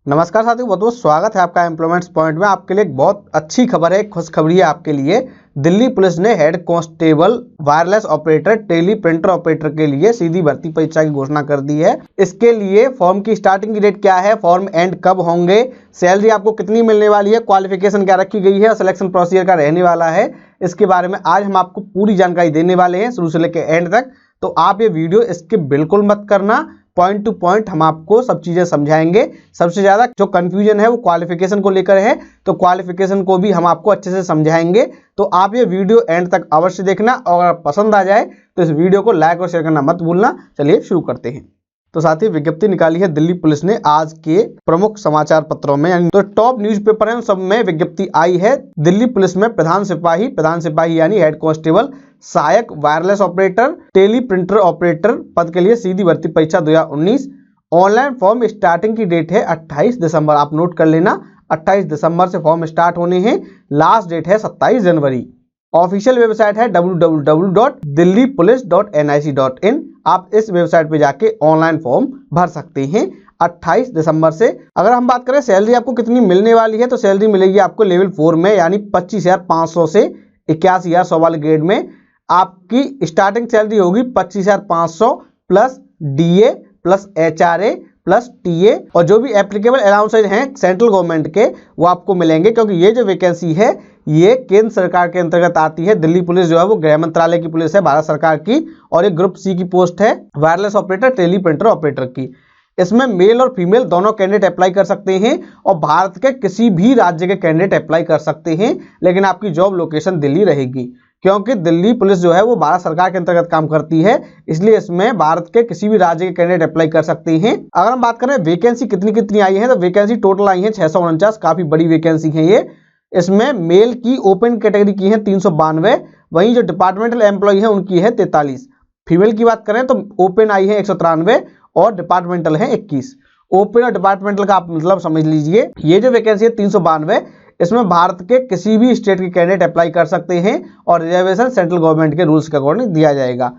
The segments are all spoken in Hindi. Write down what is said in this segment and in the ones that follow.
नमस्कार साथियों, बहुत बहुत स्वागत है आपका एम्प्लॉयमेंट्स पॉइंट में। आपके लिए एक बहुत अच्छी खबर है, खुशखबरी है आपके लिए। दिल्ली पुलिस ने head constable wireless operator teleprinter operator के लिए सीधी भर्ती परीक्षा की घोषणा कर दी है। इसके लिए फॉर्म की स्टार्टिंग की डेट क्या है, फॉर्म एंड कब होंगे, सैलरी आपको कितनी मिलने वाली है, क्वालिफिकेशन क्या रखी गई है और सिलेक्शन प्रोसीजर का रहने वाला है, इसके बारे में आज हम आपको पूरी जानकारी देने वाले हैं शुरू से लेकर एंड तक। तो आप ये वीडियो स्किप बिल्कुल मत करना, पॉइंट टू पॉइंट हम आपको सब चीजें समझाएंगे। सबसे ज्यादा जो कंफ्यूजन है वो क्वालिफिकेशन को लेकर है, तो क्वालिफिकेशन को भी हम आपको अच्छे से समझाएंगे। तो आप ये वीडियो एंड तक अवश्य देखना और अगर पसंद आ जाए तो इस वीडियो को लाइक और शेयर करना मत भूलना। चलिए शुरू करते हैं। तो साथ ही विज्ञप्ति निकाली है दिल्ली पुलिस ने आज के प्रमुख समाचार पत्रों में, यानी तो टॉप न्यूज़पेपर हैं उन सब में विज्ञप्ति आई है। दिल्ली पुलिस में प्रधान सिपाही यानी हेड कांस्टेबल, सहायक wireless operator, teleprinter operator पद के लिए सीधी भर्ती परीक्षा 2019। ऑनलाइन फॉर्म स्टार्टिंग की डेट है 28 दिसंबर। आप नोट कर लेना, 28 दिसंबर से फॉर्म स्टार्ट होने हैं। लास्ट डेट है 27 जनवरी। ऑफिशियल वेबसाइट है www.delhipolice.nic.in। आप इस वेबसाइट पे जाके ऑनलाइन फॉर्म भर सकते हैं 28 दिसंबर से। अगर हम बात करें सैलरी आपको कितनी मिलने वाली है, तो सैलरी मिलेगी आपको लेवल 4 में, यानी 25,500 से 81,100 वाले ग्रेड में आपकी स्टार्टिंग सैलरी होगी 25,500 plus DA plus HRA plus TA, और जो भी एप्लीकेबल अलाउंसेज हैं सेंट्रल गवर्नमेंट के वो आपको मिलेंगे, क्योंकि ये जो वैकेंसी है ये केंद्र सरकार के अंतर्गत आती है। दिल्ली पुलिस जो है वो गृह मंत्रालय की पुलिस है, भारत सरकार की, और ये ग्रुप सी की पोस्ट है wireless operator teleprinter operator की। इसमें मेल और फीमेल दोनों कैंडिडेट अप्लाई कर सकते हैं और भारत के किसी भी राज्य के कैंडिडेट अप्लाई कर सकते हैं, लेकिन आपकी जॉब लोकेशन दिल्ली रहेगी, क्योंकि दिल्ली पुलिस जो है वो भारत सरकार के अंतर्गत काम करती है, इसलिए इसमें भारत के किसी भी राज्य के कैंडिडेट अप्लाई कर सकते हैं। अगर हम बात करें वैकेंसी कितनी आई है, तो वैकेंसी टोटल आई है 649, काफी बड़ी वैकेंसी है ये। इसमें मेल की ओपन कैटेगरी की है 392, वहीं जो डिपार्टमेंटल एम्प्लॉय है उनकी है 43। फीमेल की बात करें तो ओपन आई है 193 और डिपार्टमेंटल है 21। ओपन और डिपार्टमेंटल का आप मतलब समझ लीजिए। ये जो वैकेंसी है 392, इसमें भारत के किसी भी स्टेट के कैंडिडेट अप्लाई कर सकते हैं और रिजर्वेशन सेंट्रल गवर्नमेंट के रूल्स के अकॉर्डिंग दिया जाएगा।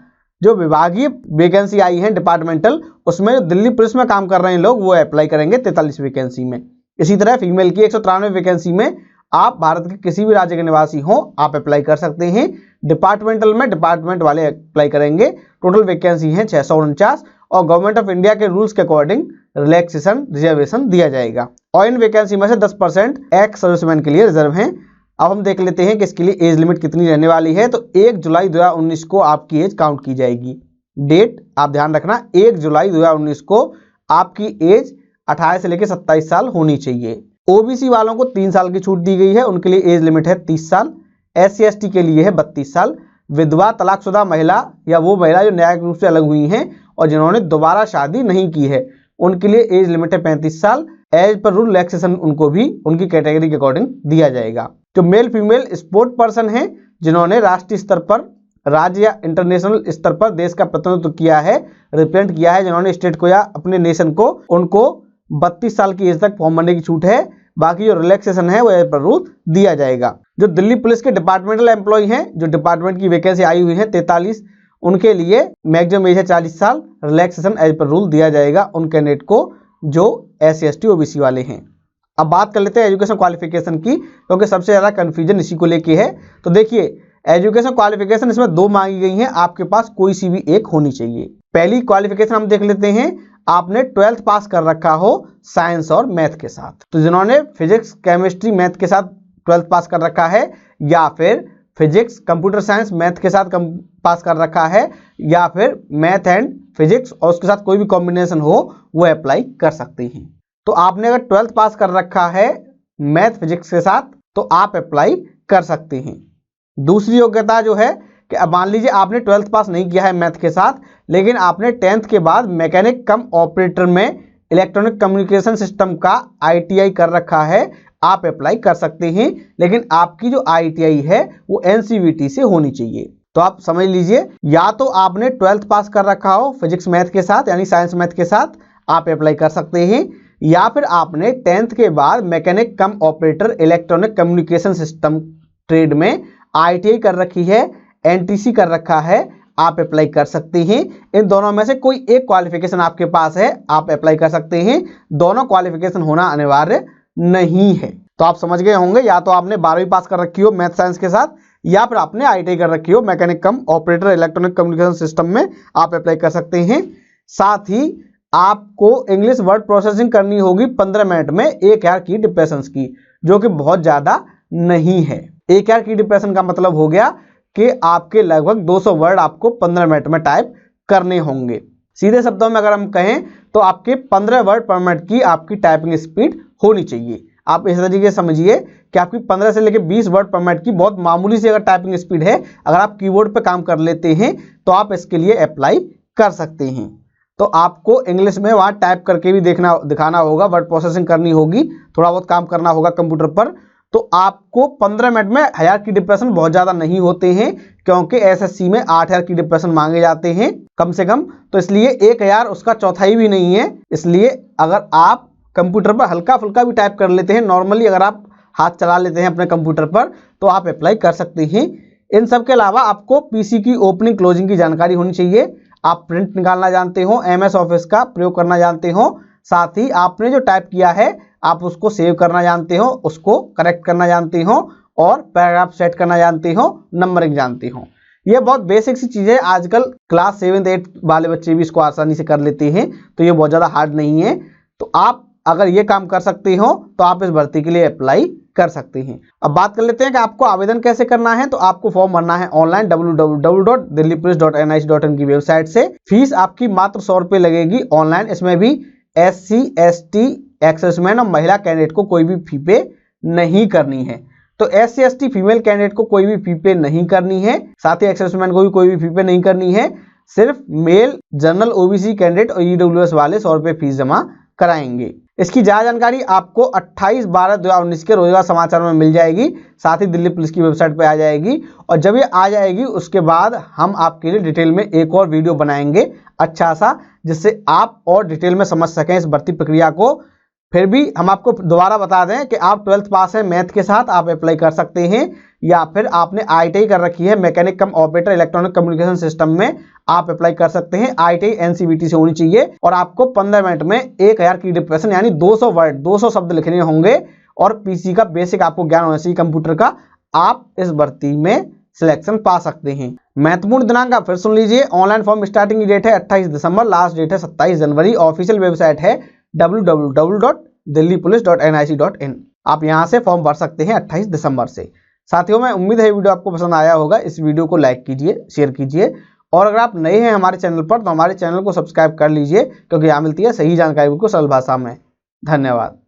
जो विभागीय वैकेंसी आई है डिपार्टमेंटल, उसमें जो दिल्ली पुलिस में काम कर रहे हैं लोग वो अप्लाई करेंगे 43 वैकेंसी में। इसी तरह फीमेल की 193 वैकेंसी में आप भारत के किसी भी राज्य के निवासी हो आप अप्लाई कर सकते हैं। डिपार्टमेंटल में डिपार्टमेंट वाले अप्लाई करेंगे। टोटल वैकेंसी है 649 और गवर्नमेंट ऑफ इंडिया के रूल्स के अकॉर्डिंग रिलैक्सेशन रिजर्वेशन दिया जाएगा। और इन वैकेंसी में से 10% एक्स सर्विसमैन के लिए रिजर्व हैं। अब हम देख लेते हैं कि इसके लिए एज लिमिट कितनी रहने वाली है। तो 1 जुलाई 2019 को आपकी एज काउंट की जाएगी। डेट आप ध्यान रखना, 1 जुलाई 2019 को आपकी एज 18 से लेकर 27 साल होनी चाहिए। ओबीसी वालों को 3 साल की छूट दी गई है, उनके लिए एज लिमिट है 30 साल। SC/ST के लिए है 32 साल। विधवा तलाकशुदा महिला या वो महिला जो न्यायिक रूप से अलग हुई हैं और जिन्होंने दोबारा शादी नहीं की है, उनके लिए एज लिमिट है 35 साल। एज पर रूल रिलैक्सेशन उनको भी उनकी कैटेगरी के अकॉर्डिंग दिया जाएगा। जो मेल फीमेल स्पोर्ट पर्सन है जिन्होंने राष्ट्रीय स्तर पर, राज्य या इंटरनेशनल स्तर पर देश का प्रतिनिधित्व किया है, रिप्रेजेंट किया है, जिन्होंने स्टेट को या अपने नेशन को, उनको 32 साल की एज तक फॉर्म भरने की छूट है। बाकी जो रिलैक्सेशन है वो एज पर रूल दिया जाएगा। जो दिल्ली पुलिस के डिपार्टमेंटल एम्प्लॉय हैं, जो डिपार्टमेंट की वैकेंसी आई हुई है 43, उनके लिए मैक्सिमम एज है 40 साल। रिलैक्सेशन एज पर रूल दिया जाएगा उन कैंडिडेट को जो SC/ST OBC वाले हैं। अब बात कर लेते हैं एजुकेशन क्वालिफिकेशन की, क्योंकि सबसे ज्यादा कंफ्यूजन इसी को लेके है। तो देखिए एजुकेशन क्वालिफिकेशन इसमें 2 मांगी गई हैं, आपके पास कोई सी भी एक होनी चाहिए। पहली क्वालिफिकेशन हम देख लेते हैं, आपने 12th पास कर रखा हो साइंस और मैथ के साथ। तो जिन्होंने फिजिक्स केमिस्ट्री मैथ के साथ 12th पास कर रखा है, या फिर फिजिक्स कंप्यूटर साइंस मैथ के साथ पास कर रखा है, या फिर मैथ एंड फिजिक्स और उसके साथ कोई भी कॉम्बिनेशन हो, वो अप्लाई कर सकते हैं। तो आपने अगर 12th पास कर रखा है मैथ फिजिक्स के साथ तो आप अप्लाई कर सकते हैं। दूसरी योग्यता जो है कि अब मान लीजिए आपने 12th पास नहीं किया है मैथ के साथ, लेकिन आपने 10th के बाद मैकेनिक कम ऑपरेटर में इलेक्ट्रॉनिक कम्युनिकेशन सिस्टम का ITI कर रखा है, आप अप्लाई कर सकते हैं। लेकिन आपकी जो ITI है वो NCVT से होनी चाहिए। तो आप समझ लीजिए, या तो आपने 12th पास कर रखा हो फिजिक्स मैथ के साथ यानी साइंस मैथ के साथ, आप अप्लाई कर सकते हैं, या फिर आपने 10th के बाद मैकेनिक कम operator electronic communication system trade में ITI कर रखी है, NTC कर रखा है, आप अप्लाई कर सकते हैं। इन दोनों में से कोई एक क्वालिफिकेशन आपके पास है, आप अप्लाई कर सकते हैं। दोनों क्वालिफिकेशन होना अनिवार्य नहीं है। तो आप समझ गए होंगे, या तो आपने 12वीं पास कर रखी हो मैथ साइंस के साथ, या फिर आपने ITI कर रखी हो मैकेनिक कम ऑपरेटर इलेक्ट्रॉनिक कम्युनिकेशन सिस्टम में, आप अप्लाई कर सकते हैं। साथ ही आपको इंग्लिश वर्ड प्रोसेसिंग करनी होगी 15 मिनट में 1000 की डिप्रेशंस की, जो कि बहुत ज़्यादा नहीं है। 1000 की डिप्रेशन का मतलब हो गया कि आपके लगभग 200 वर्ड आपको 15 मिनट में टाइप करने होंगे। सीधे शब्दों में अगर हम कहें तो आपके 15 वर्ड पर मिनट की आपकी टाइपिंग स्पीड होनी चाहिए। आप इस तरीके से समझिए कि आपकी 15 से लेकर 20 वर्ड पर मिनट की बहुत मामूली सी अगर टाइपिंग स्पीड है, अगर आप कीबोर्ड पे काम कर लेते हैं तो आप इसके लिए अप्लाई कर सकते हैं। तो आपको इंग्लिश में वहाँ टाइप करके भी दिखाना होगा, वर्ड प्रोसेसिंग करनी होगी, थोड़ा बहुत काम करना होगा कंप्यूटर पर। तो आपको 15 मिनट में 1000 की डिप्रेशन बहुत ज़्यादा नहीं होते हैं, क्योंकि SSC में 8000 की डिप्रेशन मांगे जाते हैं कम से कम। तो इसलिए 1000 उसका चौथाई भी नहीं है। इसलिए अगर आप कंप्यूटर पर हल्का फुल्का भी टाइप कर लेते हैं, नॉर्मली अगर आप हाथ चला लेते हैं अपने कंप्यूटर पर, तो आप अप्लाई कर सकते हैं। इन सब के अलावा आपको PC की ओपनिंग क्लोजिंग की जानकारी होनी चाहिए। आप प्रिंट निकालना जानते हो, MS ऑफिस का प्रयोग करना जानते हो, साथ ही आपने जो टाइप किया है आप उसको सेव करना जानते हो, उसको करेक्ट करना जानते हो, और पैराग्राफ सेट करना जानते हो, नंबरिंग जानते हो। ये बहुत बेसिक सी चीज़ें, आजकल क्लास 7, 8 वाले बच्चे भी इसको आसानी से कर लेते हैं, तो ये बहुत ज़्यादा हार्ड नहीं है। तो आप अगर ये काम कर सकते हो तो आप इस भर्ती के लिए अप्लाई कर सकते हैं। अब बात कर लेते हैं कि आपको आवेदन कैसे करना है। तो आपको फॉर्म भरना है ऑनलाइन www.delhipolice.nic.in की वेबसाइट से। फीस आपकी मात्र 100 रुपये लगेगी ऑनलाइन। इसमें भी SC ST एक्सेसमैन और महिला कैंडिडेट को कोई भी फी पे नहीं करनी है। तो SC ST फीमेल कैंडिडेट को कोई भी फी पे नहीं करनी है, साथ ही एक्सेसमैन को भी कोई भी फी पे नहीं करनी है। सिर्फ मेल जनरल OBC कैंडिडेट और EWS वाले 100 रुपये फीस जमा कराएंगे। इसकी ज़्यादा जानकारी आपको 28/12/2019 के रोजगार समाचार में मिल जाएगी, साथ ही दिल्ली पुलिस की वेबसाइट पर आ जाएगी। और जब ये आ जाएगी उसके बाद हम आपके लिए डिटेल में एक और वीडियो बनाएंगे अच्छा सा, जिससे आप और डिटेल में समझ सकें इस भर्ती प्रक्रिया को। फिर भी हम आपको दोबारा बता दें कि आप 12th पास है मैथ के साथ, आप अप्लाई कर सकते हैं, या फिर आपने ITI कर रखी है मैकेनिक कम ऑपरेटर इलेक्ट्रॉनिक कम्युनिकेशन सिस्टम में, आप अप्लाई कर सकते हैं। ITI NCVT से होनी चाहिए, और आपको 15 मिनट में 1000 की डिप्रेशन यानी 200 वर्ड 200 शब्द लिखने होंगे, और PC का बेसिक आपको ज्ञान होना चाहिए कंप्यूटर का। आप इस भर्ती में सिलेक्शन पा सकते हैं। महत्वपूर्ण दिनांक आप फिर सुन लीजिए। ऑनलाइन फॉर्म स्टार्टिंग की डेट है 28 दिसंबर, लास्ट डेट है 27 जनवरी। ऑफिशियल वेबसाइट है www.delhipolice.nic.in। आप यहां से फॉर्म भर सकते हैं 28 दिसंबर से। साथियों, मैं उम्मीद है वीडियो आपको पसंद आया होगा। इस वीडियो को लाइक कीजिए, शेयर कीजिए, और अगर आप नए हैं हमारे चैनल पर तो हमारे चैनल को सब्सक्राइब कर लीजिए, क्योंकि यहाँ मिलती है सही जानकारी को सरल भाषा में। धन्यवाद।